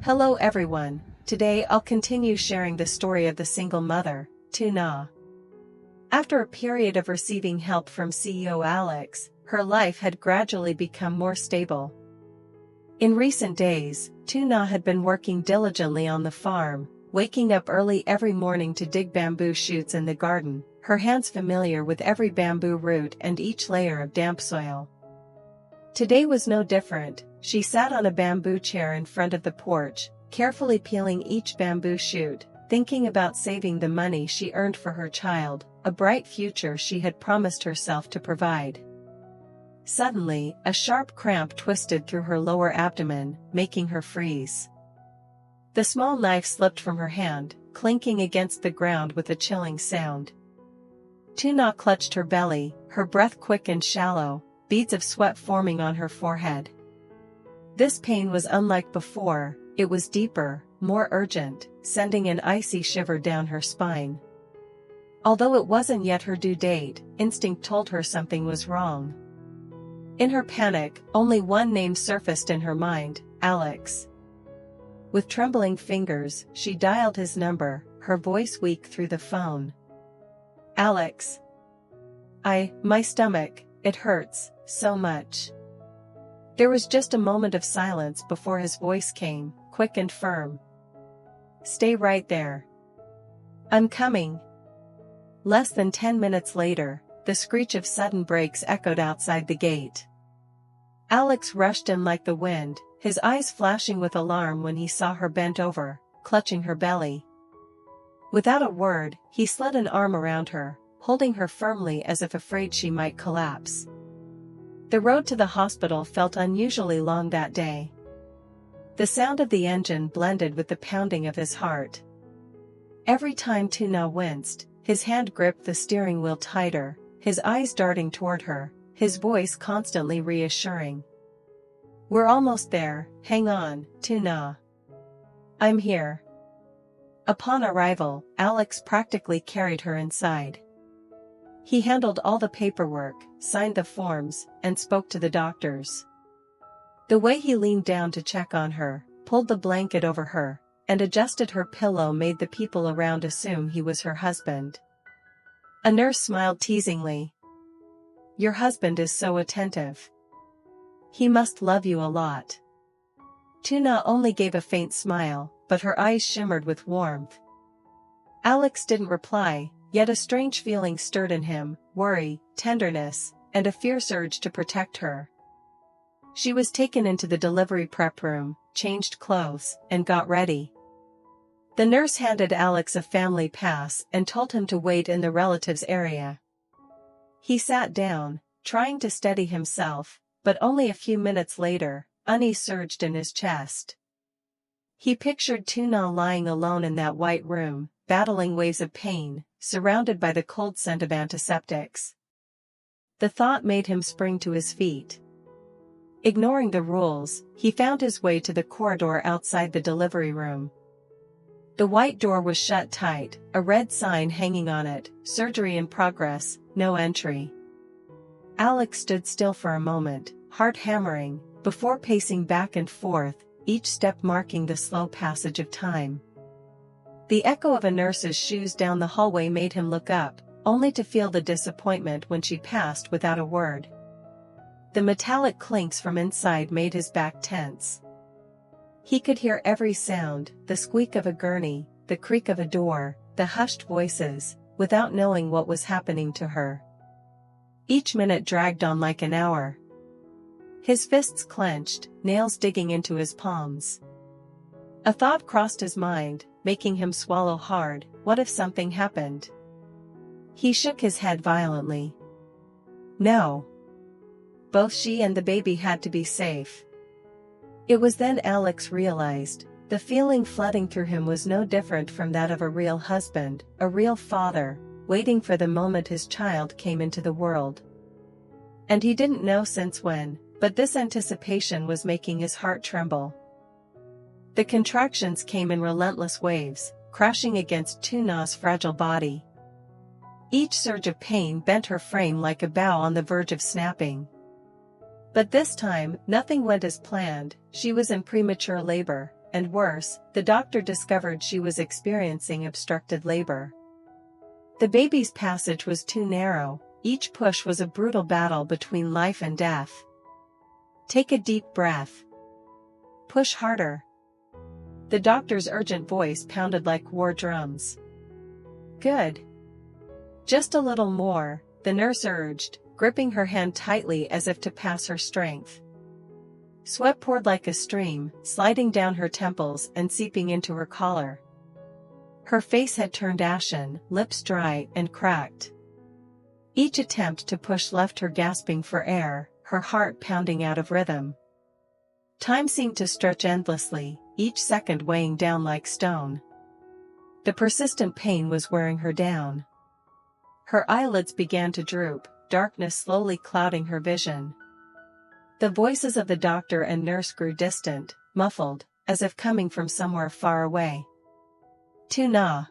Hello everyone, today I'll continue sharing the story of the single mother, Tuna. After a period of receiving help from CEO Alex, her life had gradually become more stable. In recent days, Tuna had been working diligently on the farm, waking up early every morning to dig bamboo shoots in the garden, her hands familiar with every bamboo root and each layer of damp soil. Today was no different. She sat on a bamboo chair in front of the porch, carefully peeling each bamboo shoot, thinking about saving the money she earned for her child, a bright future she had promised herself to provide. Suddenly, a sharp cramp twisted through her lower abdomen, making her freeze. The small knife slipped from her hand, clinking against the ground with a chilling sound. Tuna clutched her belly, her breath quick and shallow, beads of sweat forming on her forehead. This pain was unlike before, it was deeper, more urgent, sending an icy shiver down her spine. Although it wasn't yet her due date, instinct told her something was wrong. In her panic, only one name surfaced in her mind, Alex. With trembling fingers, she dialed his number, her voice weak through the phone. Alex. My stomach, it hurts, so much. There was just a moment of silence before his voice came, quick and firm. Stay right there. I'm coming. Less than 10 minutes later, the screech of sudden brakes echoed outside the gate. Alex rushed in like the wind, his eyes flashing with alarm when he saw her bent over, clutching her belly. Without a word, he slid an arm around her, holding her firmly as if afraid she might collapse. The road to the hospital felt unusually long that day. The sound of the engine blended with the pounding of his heart. Every time Tuna winced, his hand gripped the steering wheel tighter, his eyes darting toward her, his voice constantly reassuring. We're almost there, hang on, Tuna. I'm here. Upon arrival, Alex practically carried her inside. He handled all the paperwork, signed the forms, and spoke to the doctors. The way he leaned down to check on her, pulled the blanket over her, and adjusted her pillow made the people around assume he was her husband. A nurse smiled teasingly. Your husband is so attentive. He must love you a lot. Tuna only gave a faint smile, but her eyes shimmered with warmth. Alex didn't reply, yet a strange feeling stirred in him, worry, tenderness, and a fierce urge to protect her. She was taken into the delivery prep room, changed clothes, and got ready. The nurse handed Alex a family pass and told him to wait in the relatives' area. He sat down, trying to steady himself, but only a few minutes later, unease surged in his chest. He pictured Tuna lying alone in that white room, battling waves of pain, surrounded by the cold scent of antiseptics. The thought made him spring to his feet. Ignoring the rules, he found his way to the corridor outside the delivery room. The white door was shut tight, a red sign hanging on it, surgery in progress, no entry. Alex stood still for a moment, heart hammering, before pacing back and forth, each step marking the slow passage of time. The echo of a nurse's shoes down the hallway made him look up, only to feel the disappointment when she passed without a word. The metallic clinks from inside made his back tense. He could hear every sound, the squeak of a gurney, the creak of a door, the hushed voices, without knowing what was happening to her. Each minute dragged on like an hour. His fists clenched, nails digging into his palms. A thought crossed his mind, making him swallow hard. What if something happened? He shook his head violently. No. Both she and the baby had to be safe. It was then Alex realized, the feeling flooding through him was no different from that of a real husband, a real father, waiting for the moment his child came into the world. And he didn't know since when, but this anticipation was making his heart tremble. The contractions came in relentless waves, crashing against Tuna's fragile body. Each surge of pain bent her frame like a bough on the verge of snapping. But this time, nothing went as planned. She was in premature labor, and worse, the doctor discovered she was experiencing obstructed labor. The baby's passage was too narrow, each push was a brutal battle between life and death. Take a deep breath. Push harder. The doctor's urgent voice pounded like war drums. Good. Just a little more, the nurse urged, gripping her hand tightly as if to pass her strength. Sweat poured like a stream, sliding down her temples and seeping into her collar. Her face had turned ashen, lips dry and cracked. Each attempt to push left her gasping for air, her heart pounding out of rhythm. Time seemed to stretch endlessly, each second weighing down like stone. The persistent pain was wearing her down. Her eyelids began to droop, darkness slowly clouding her vision. The voices of the doctor and nurse grew distant, muffled, as if coming from somewhere far away. Tuna.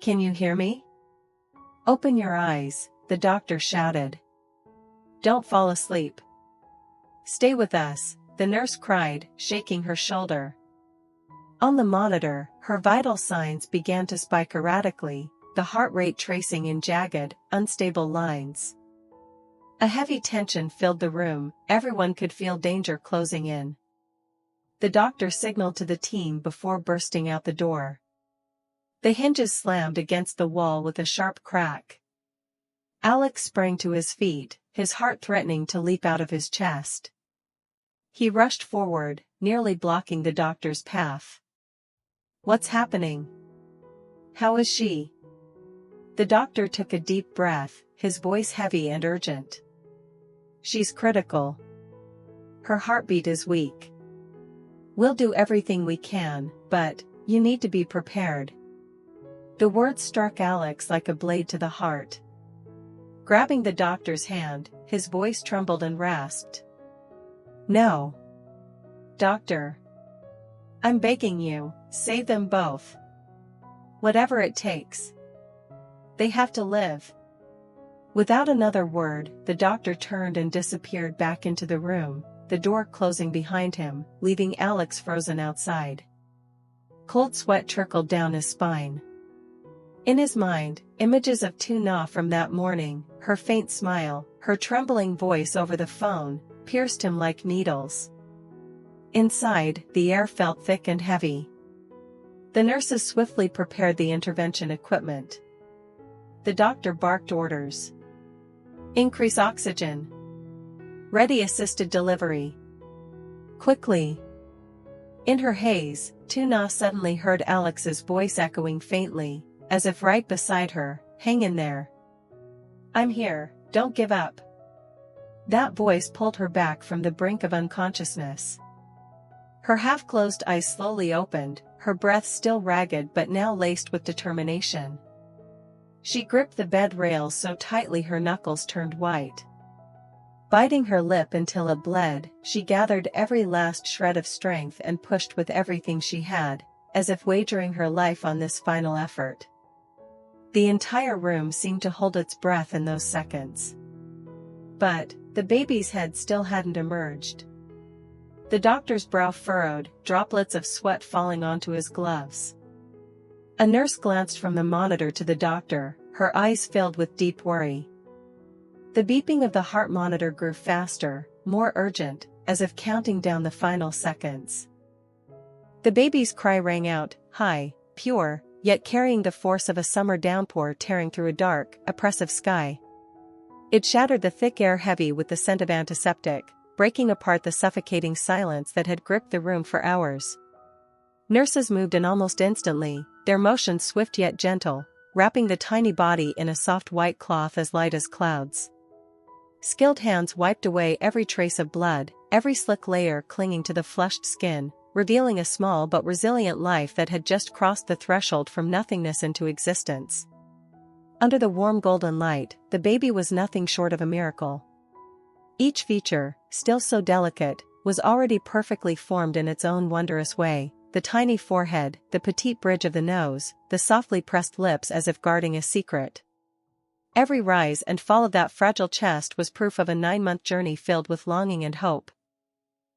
Can you hear me? Open your eyes, the doctor shouted. Don't fall asleep. Stay with us, the nurse cried, shaking her shoulder. On the monitor, her vital signs began to spike erratically, the heart rate tracing in jagged, unstable lines. A heavy tension filled the room, everyone could feel danger closing in. The doctor signaled to the team before bursting out the door. The hinges slammed against the wall with a sharp crack. Alex sprang to his feet, his heart threatening to leap out of his chest. He rushed forward, nearly blocking the doctor's path. What's happening? How is she? The doctor took a deep breath, his voice heavy and urgent. She's critical. Her heartbeat is weak. We'll do everything we can, but you need to be prepared. The words struck Alex like a blade to the heart. Grabbing the doctor's hand, his voice trembled and rasped. No. Doctor. I'm begging you, save them both. Whatever it takes. They have to live. Without another word, the doctor turned and disappeared back into the room, the door closing behind him, leaving Alex frozen outside. Cold sweat trickled down his spine. In his mind, images of Tuna from that morning, her faint smile, her trembling voice over the phone, pierced him like needles. Inside, the air felt thick and heavy. The nurses swiftly prepared the intervention equipment. The doctor barked orders. Increase oxygen. Ready assisted delivery. Quickly. In her haze, Tuna suddenly heard Alex's voice echoing faintly, as if right beside her, hang in there. I'm here, don't give up. That voice pulled her back from the brink of unconsciousness. Her half-closed eyes slowly opened, her breath still ragged but now laced with determination. She gripped the bed rails so tightly her knuckles turned white. Biting her lip until it bled, she gathered every last shred of strength and pushed with everything she had, as if wagering her life on this final effort. The entire room seemed to hold its breath in those seconds. But the baby's head still hadn't emerged. The doctor's brow furrowed, droplets of sweat falling onto his gloves. A nurse glanced from the monitor to the doctor, her eyes filled with deep worry. The beeping of the heart monitor grew faster, more urgent, as if counting down the final seconds. The baby's cry rang out, high, pure, yet carrying the force of a summer downpour tearing through a dark, oppressive sky. It shattered the thick air heavy with the scent of antiseptic, breaking apart the suffocating silence that had gripped the room for hours. Nurses moved in almost instantly, their motions swift yet gentle, wrapping the tiny body in a soft white cloth as light as clouds. Skilled hands wiped away every trace of blood, every slick layer clinging to the flushed skin, revealing a small but resilient life that had just crossed the threshold from nothingness into existence. Under the warm golden light, the baby was nothing short of a miracle. Each feature, still so delicate, was already perfectly formed in its own wondrous way. The tiny forehead, the petite bridge of the nose, the softly pressed lips as if guarding a secret. Every rise and fall of that fragile chest was proof of a 9-month journey filled with longing and hope.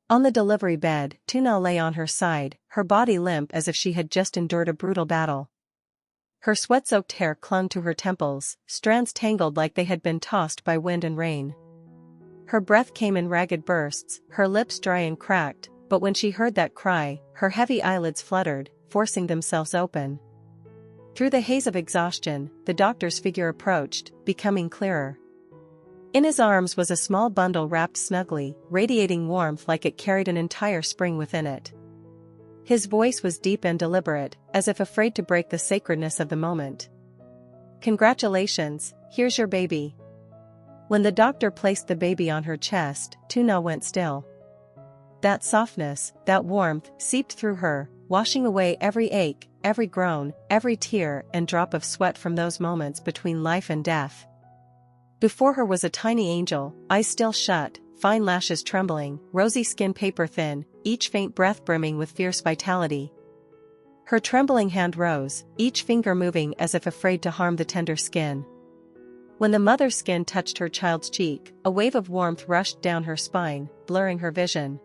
On the delivery bed, Tuna lay on her side, her body limp as if she had just endured a brutal battle. Her sweat-soaked hair clung to her temples, strands tangled like they had been tossed by wind and rain. Her breath came in ragged bursts, her lips dry and cracked, but when she heard that cry, her heavy eyelids fluttered, forcing themselves open. Through the haze of exhaustion, the doctor's figure approached, becoming clearer. In his arms was a small bundle wrapped snugly, radiating warmth like it carried an entire spring within it. His voice was deep and deliberate, as if afraid to break the sacredness of the moment. "Congratulations, here's your baby." When the doctor placed the baby on her chest, Tuna went still. That softness, that warmth, seeped through her, washing away every ache, every groan, every tear and drop of sweat from those moments between life and death. Before her was a tiny angel, eyes still shut, fine lashes trembling, rosy skin paper-thin, each faint breath brimming with fierce vitality. Her trembling hand rose, each finger moving as if afraid to harm the tender skin. When the mother's skin touched her child's cheek, a wave of warmth rushed down her spine, blurring her vision.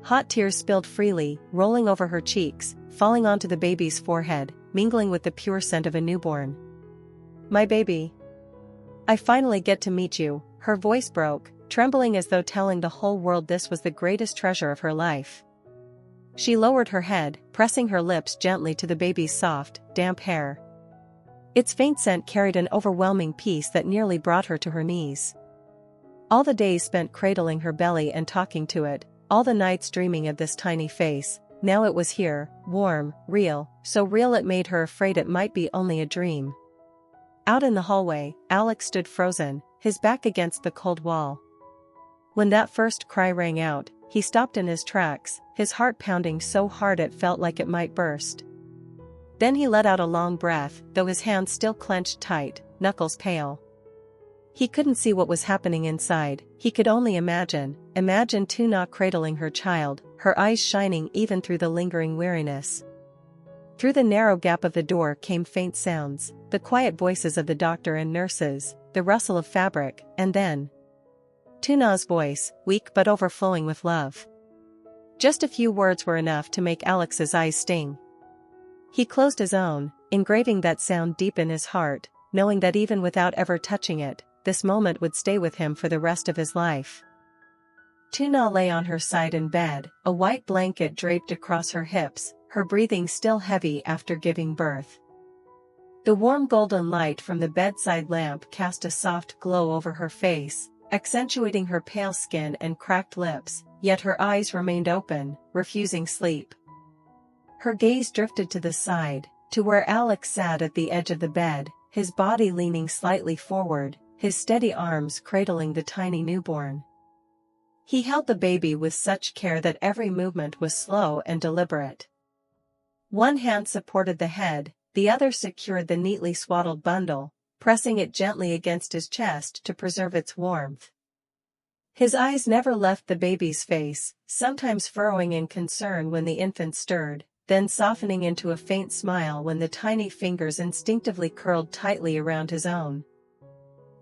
Hot tears spilled freely, rolling over her cheeks, falling onto the baby's forehead, mingling with the pure scent of a newborn. "My baby. I finally get to meet you," her voice broke, trembling as though telling the whole world this was the greatest treasure of her life. She lowered her head, pressing her lips gently to the baby's soft, damp hair. Its faint scent carried an overwhelming peace that nearly brought her to her knees. All the days spent cradling her belly and talking to it, all the nights dreaming of this tiny face, now it was here, warm, real, so real it made her afraid it might be only a dream. Out in the hallway, Alex stood frozen, his back against the cold wall. When that first cry rang out, he stopped in his tracks, his heart pounding so hard it felt like it might burst. Then he let out a long breath, though his hands still clenched tight, knuckles pale. He couldn't see what was happening inside, he could only imagine Tuna cradling her child, her eyes shining even through the lingering weariness. Through the narrow gap of the door came faint sounds, the quiet voices of the doctor and nurses, the rustle of fabric, and then Tuna's voice, weak but overflowing with love. Just a few words were enough to make Alex's eyes sting. He closed his own, engraving that sound deep in his heart, knowing that even without ever touching it, this moment would stay with him for the rest of his life. Tuna lay on her side in bed, a white blanket draped across her hips, her breathing still heavy after giving birth. The warm golden light from the bedside lamp cast a soft glow over her face, accentuating her pale skin and cracked lips, yet her eyes remained open, refusing sleep. Her gaze drifted to the side, to where Alex sat at the edge of the bed, his body leaning slightly forward, his steady arms cradling the tiny newborn. He held the baby with such care that every movement was slow and deliberate. One hand supported the head, the other secured the neatly swaddled bundle, pressing it gently against his chest to preserve its warmth. His eyes never left the baby's face, sometimes furrowing in concern when the infant stirred, then softening into a faint smile when the tiny fingers instinctively curled tightly around his own.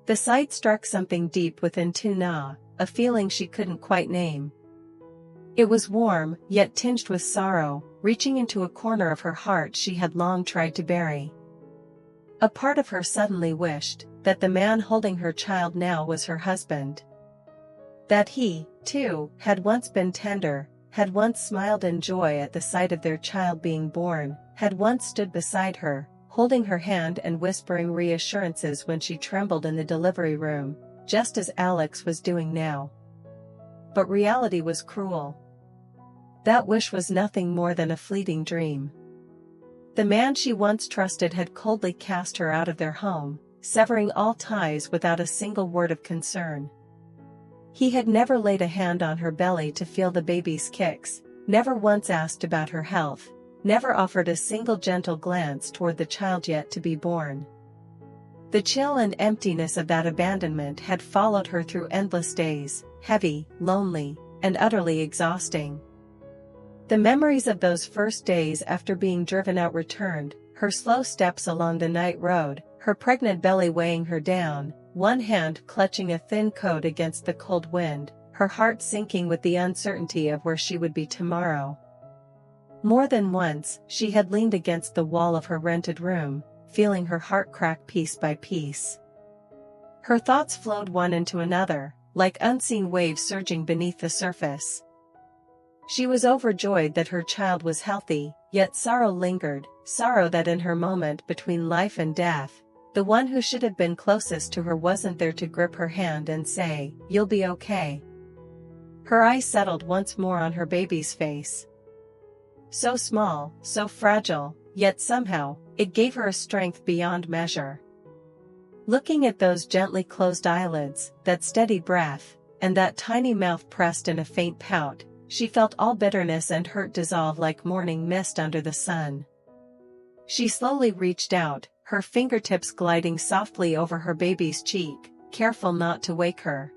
The sight struck something deep within Tuna, a feeling she couldn't quite name. It was warm, yet tinged with sorrow, reaching into a corner of her heart she had long tried to bury. A part of her suddenly wished that the man holding her child now was her husband. That he, too, had once been tender, had once smiled in joy at the sight of their child being born, had once stood beside her, holding her hand and whispering reassurances when she trembled in the delivery room, just as Alex was doing now. But reality was cruel. That wish was nothing more than a fleeting dream. The man she once trusted had coldly cast her out of their home, severing all ties without a single word of concern. He had never laid a hand on her belly to feel the baby's kicks, never once asked about her health, never offered a single gentle glance toward the child yet to be born. The chill and emptiness of that abandonment had followed her through endless days, heavy, lonely, and utterly exhausting. The memories of those first days after being driven out returned, her slow steps along the night road, her pregnant belly weighing her down, one hand clutching a thin coat against the cold wind, her heart sinking with the uncertainty of where she would be tomorrow. More than once, she had leaned against the wall of her rented room, feeling her heart crack piece by piece. Her thoughts flowed one into another, like unseen waves surging beneath the surface. She was overjoyed that her child was healthy, yet sorrow lingered, sorrow that in her moment between life and death, the one who should have been closest to her wasn't there to grip her hand and say, "You'll be okay." Her eyes settled once more on her baby's face. So small, so fragile, yet somehow, it gave her a strength beyond measure. Looking at those gently closed eyelids, that steady breath, and that tiny mouth pressed in a faint pout, she felt all bitterness and hurt dissolve like morning mist under the sun. She slowly reached out, her fingertips gliding softly over her baby's cheek, careful not to wake her.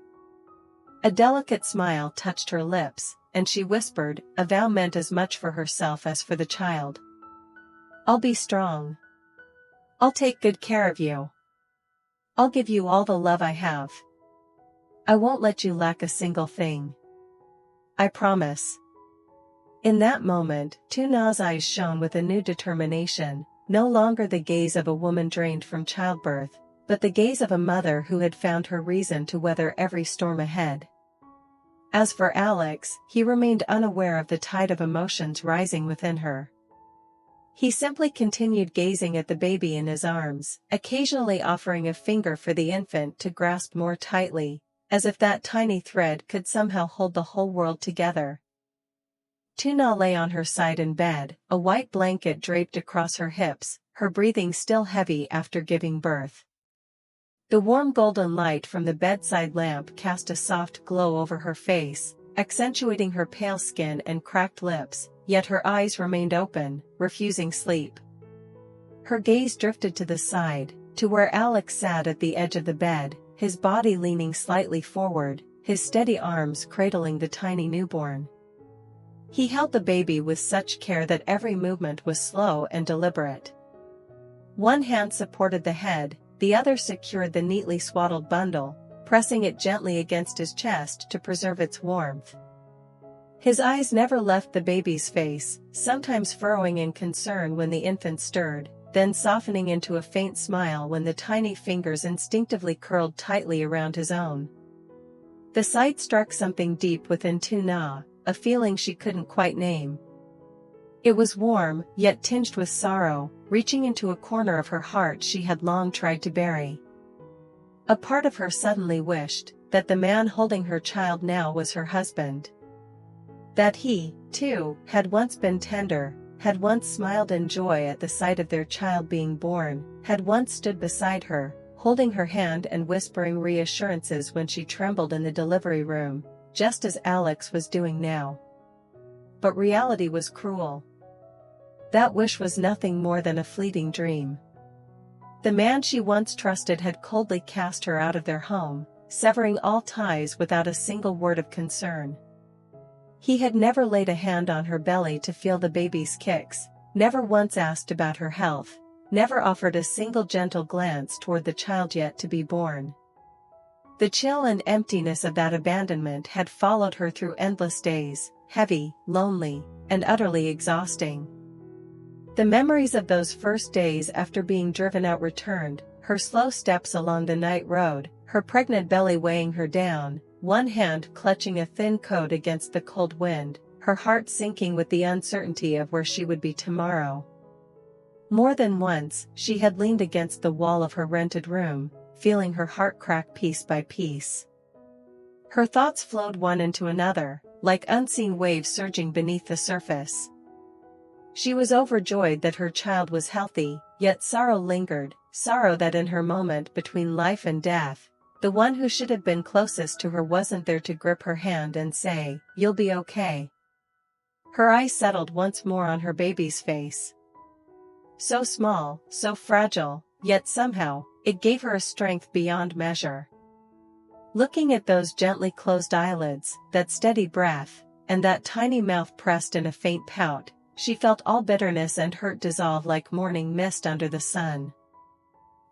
A delicate smile touched her lips, and she whispered, a vow meant as much for herself as for the child. "I'll be strong. I'll take good care of you. I'll give you all the love I have. I won't let you lack a single thing. I promise." In that moment, Tuna's eyes shone with a new determination, no longer the gaze of a woman drained from childbirth, but the gaze of a mother who had found her reason to weather every storm ahead. As for Alex, he remained unaware of the tide of emotions rising within her. He simply continued gazing at the baby in his arms, occasionally offering a finger for the infant to grasp more tightly, as if that tiny thread could somehow hold the whole world together. Tuna lay on her side in bed, a white blanket draped across her hips, her breathing still heavy after giving birth. The warm golden light from the bedside lamp cast a soft glow over her face, accentuating her pale skin and cracked lips, yet her eyes remained open, refusing sleep. Her gaze drifted to the side, to where Alex sat at the edge of the bed, his body leaning slightly forward, his steady arms cradling the tiny newborn. He held the baby with such care that every movement was slow and deliberate. One hand supported the head, the other secured the neatly swaddled bundle, pressing it gently against his chest to preserve its warmth. His eyes never left the baby's face, sometimes furrowing in concern when the infant stirred, then softening into a faint smile when the tiny fingers instinctively curled tightly around his own. The sight struck something deep within Tuna, a feeling she couldn't quite name. It was warm, yet tinged with sorrow, reaching into a corner of her heart she had long tried to bury. A part of her suddenly wished that the man holding her child now was her husband. That he, too, had once been tender, had once smiled in joy at the sight of their child being born, had once stood beside her, holding her hand and whispering reassurances when she trembled in the delivery room, just as Alex was doing now. But reality was cruel. That wish was nothing more than a fleeting dream. The man she once trusted had coldly cast her out of their home, severing all ties without a single word of concern. He had never laid a hand on her belly to feel the baby's kicks, never once asked about her health, never offered a single gentle glance toward the child yet to be born. The chill and emptiness of that abandonment had followed her through endless days, heavy, lonely, and utterly exhausting. The memories of those first days after being driven out returned, her slow steps along the night road, her pregnant belly weighing her down, one hand clutching a thin coat against the cold wind, her heart sinking with the uncertainty of where she would be tomorrow. More than once, she had leaned against the wall of her rented room, feeling her heart crack piece by piece. Her thoughts flowed one into another, like unseen waves surging beneath the surface. She was overjoyed that her child was healthy, yet sorrow lingered, sorrow that in her moment between life and death, the one who should have been closest to her wasn't there to grip her hand and say, "You'll be okay." Her eyes settled once more on her baby's face. So small, so fragile, yet somehow, it gave her a strength beyond measure. Looking at those gently closed eyelids, that steady breath, and that tiny mouth pressed in a faint pout, she felt all bitterness and hurt dissolve like morning mist under the sun.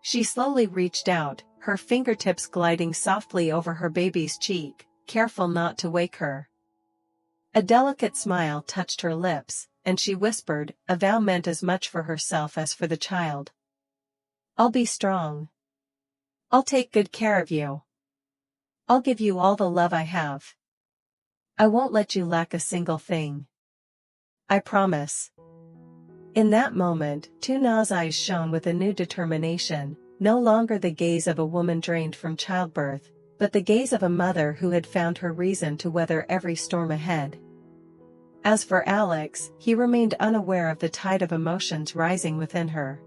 She slowly reached out, her fingertips gliding softly over her baby's cheek, careful not to wake her. A delicate smile touched her lips, and she whispered, a vow meant as much for herself as for the child. I'll be strong. I'll take good care of you. I'll give you all the love I have. I won't let you lack a single thing. I promise. In that moment, Tuna's eyes shone with a new determination, no longer the gaze of a woman drained from childbirth, but the gaze of a mother who had found her reason to weather every storm ahead. As for Alex, he remained unaware of the tide of emotions rising within her.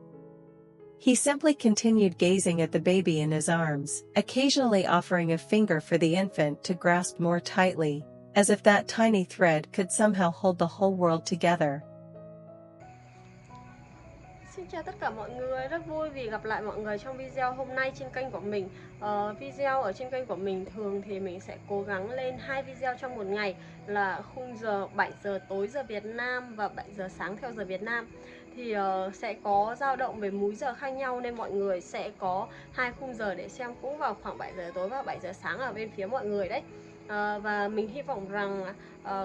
He simply continued gazing at the baby in his arms, occasionally offering a finger for the infant to grasp more tightly, as if that tiny thread could somehow hold the whole world together. Xin chào tất cả mọi người, rất vui vì gặp lại mọi người trong video hôm nay trên kênh của mình. Video ở trên kênh của mình thường thì mình sẽ cố gắng lên 2 video trong một ngày, là khung giờ 7 giờ tối giờ Việt Nam và 7 giờ sáng theo giờ Việt Nam. Thì sẽ có dao động về múi giờ khác nhau, nên mọi người sẽ có 2 khung giờ để xem, cũng vào khoảng 7 giờ tối và 7 giờ sáng ở bên phía mọi người đấy. Và mình hy vọng rằng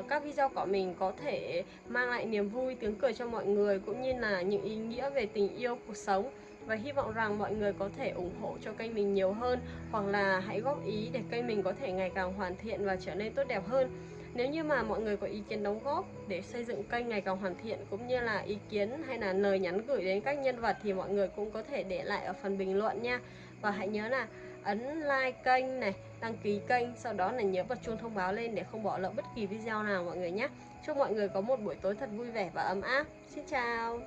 các video của mình có thể mang lại niềm vui, tiếng cười cho mọi người, cũng như là những ý nghĩa về tình yêu cuộc sống. Và hy vọng rằng mọi người có thể ủng hộ cho kênh mình nhiều hơn, hoặc là hãy góp ý để kênh mình có thể ngày càng hoàn thiện và trở nên tốt đẹp hơn. Nếu như mà mọi người có ý kiến đóng góp để xây dựng kênh ngày càng hoàn thiện, cũng như là ý kiến hay là lời nhắn gửi đến các nhân vật, thì mọi người cũng có thể để lại ở phần bình luận nha. Và hãy nhớ là ấn like kênh này, đăng ký kênh, sau đó là nhớ bật chuông thông báo lên để không bỏ lỡ bất kỳ video nào mọi người nhé. Chúc mọi người có một buổi tối thật vui vẻ và ấm áp. Xin chào.